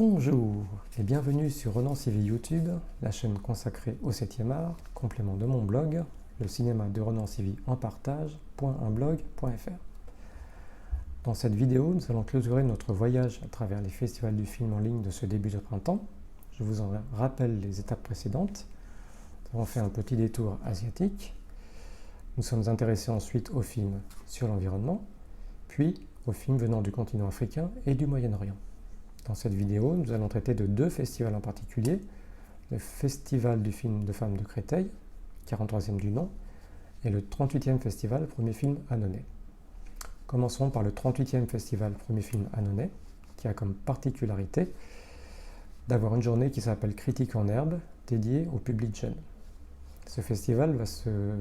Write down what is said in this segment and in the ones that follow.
Bonjour et bienvenue sur Renan CV YouTube, la chaîne consacrée au 7e art, complément de mon blog, le cinéma de Renan CV en partage.unblog.fr. Dans cette vidéo, nous allons clôturer notre voyage à travers les festivals du film en ligne de ce début de printemps. Je vous en rappelle les étapes précédentes. Nous avons fait un petit détour asiatique. Nous sommes intéressés ensuite aux films sur l'environnement, puis aux films venant du continent africain et du Moyen-Orient. Dans cette vidéo, nous allons traiter de deux festivals en particulier, le Festival du film de femmes de Créteil, 43e du nom, et le 38e festival Premier film Annonay. Commençons par le 38e festival Premier film Annonay, qui a comme particularité d'avoir une journée qui s'appelle Critique en herbe, dédiée au public jeune. Ce festival va se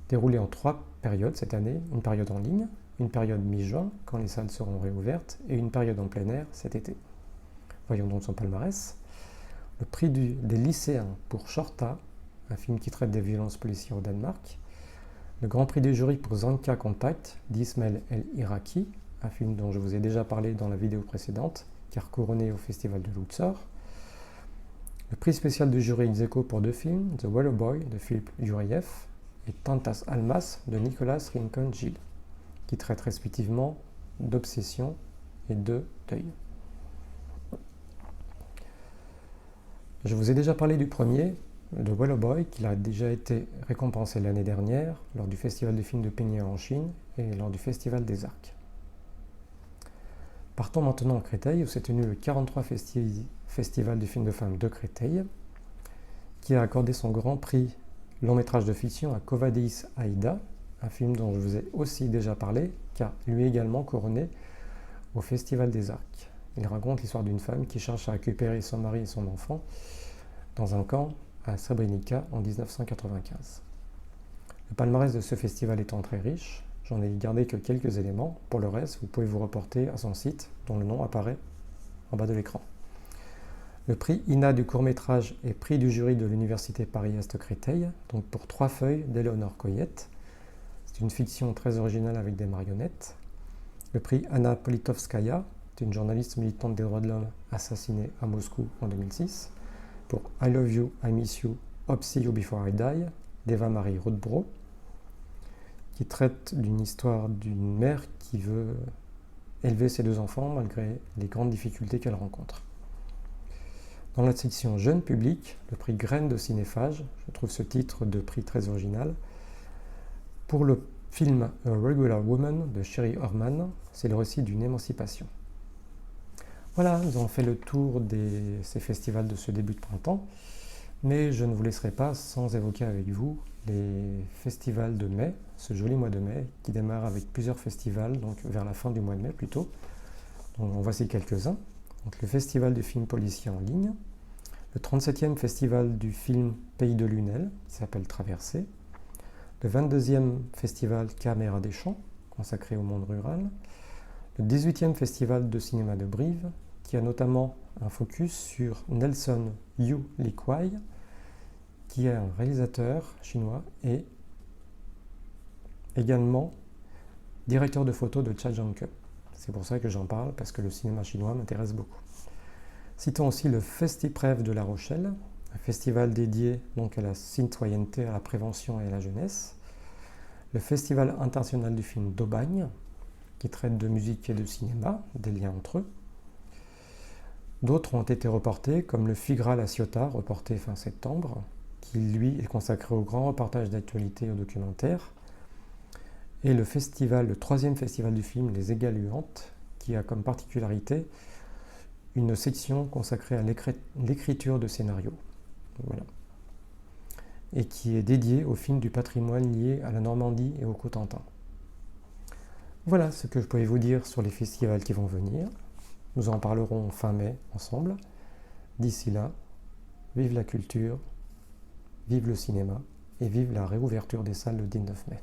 dérouler en 3 périodes cette année, une période en ligne, une période mi-juin, quand les salles seront réouvertes, et une période en plein air cet été. Voyons donc son palmarès. Le prix des lycéens pour Shorta, un film qui traite des violences policières au Danemark. Le grand prix du jury pour Zanka Contact d'Ismaël El Iraki, un film dont je vous ai déjà parlé dans la vidéo précédente, car couronné au festival de Lutzor. Le prix spécial du jury ex aequo pour 2 films, The Waller Boy de Philippe Juriev et Tantas Almas de Nicolas Rincon-Gilles, qui traitent respectivement d'obsession et de deuil. Je vous ai déjà parlé du premier, de Waller Boy, qui a déjà été récompensé l'année dernière lors du Festival de films de Péniel en Chine et lors du Festival des Arcs. Partons maintenant à Créteil, où s'est tenu le 43 Festival du film de femmes de Créteil, qui a accordé son grand prix long métrage de fiction à Covadis Aïda, un film dont je vous ai aussi déjà parlé, car lui également couronné au Festival des Arcs. Il raconte l'histoire d'une femme qui cherche à récupérer son mari et son enfant dans un camp à Srebrenica en 1995. Le palmarès de ce festival étant très riche, j'en ai gardé que quelques éléments. Pour le reste, vous pouvez vous reporter à son site, dont le nom apparaît en bas de l'écran. Le prix INA du court-métrage et prix du jury de l'Université Paris-Est Créteil, donc pour 3 feuilles d'Éléonore Coyette. C'est une fiction très originale avec des marionnettes. Le prix Anna Politovskaya, c'est une journaliste militante des droits de l'homme assassinée à Moscou en 2006. Pour I Love You, I Miss You, Hope See You Before I Die, d'Eva-Marie Rothbro, qui traite d'une histoire d'une mère qui veut élever ses 2 enfants malgré les grandes difficultés qu'elle rencontre. Dans la section jeune public, le prix Graines de Cinéphage, je trouve ce titre de prix très original. Pour le film A Regular Woman de Sherry Orman, c'est le récit d'une émancipation. Voilà, nous avons fait le tour de ces festivals de ce début de printemps, mais je ne vous laisserai pas sans évoquer avec vous les festivals de mai, ce joli mois de mai, qui démarre avec plusieurs festivals, donc vers la fin du mois de mai plutôt. Donc en voici quelques-uns. Donc le Festival du film policier en ligne, le 37e Festival du film Pays de Lunel, qui s'appelle Traversée, le 22e Festival Caméra des Champs, consacré au monde rural, le 18e Festival de cinéma de Brive, qui a notamment un focus sur Nelson Yu Likwai, qui est un réalisateur chinois et également directeur de photo de Chajiangke. C'est pour ça que j'en parle, parce que le cinéma chinois m'intéresse beaucoup. Citons aussi le Festiprev de La Rochelle, un festival dédié donc à la citoyenneté, à la prévention et à la jeunesse. Le Festival international du film d'Aubagne, qui traite de musique et de cinéma, des liens entre eux. D'autres ont été reportés, comme le Figra La Ciotat, reporté fin septembre, qui lui est consacré au grand reportage d'actualité et au documentaire. Et le 3e festival du film Les Égaluantes, qui a comme particularité une section consacrée à l'écriture de scénarios. Voilà. Et qui est dédié aux films du patrimoine liés à la Normandie et au Cotentin. Voilà ce que je pouvais vous dire sur les festivals qui vont venir. Nous en parlerons fin mai ensemble. D'ici là, vive la culture, vive le cinéma et vive la réouverture des salles le 19 mai.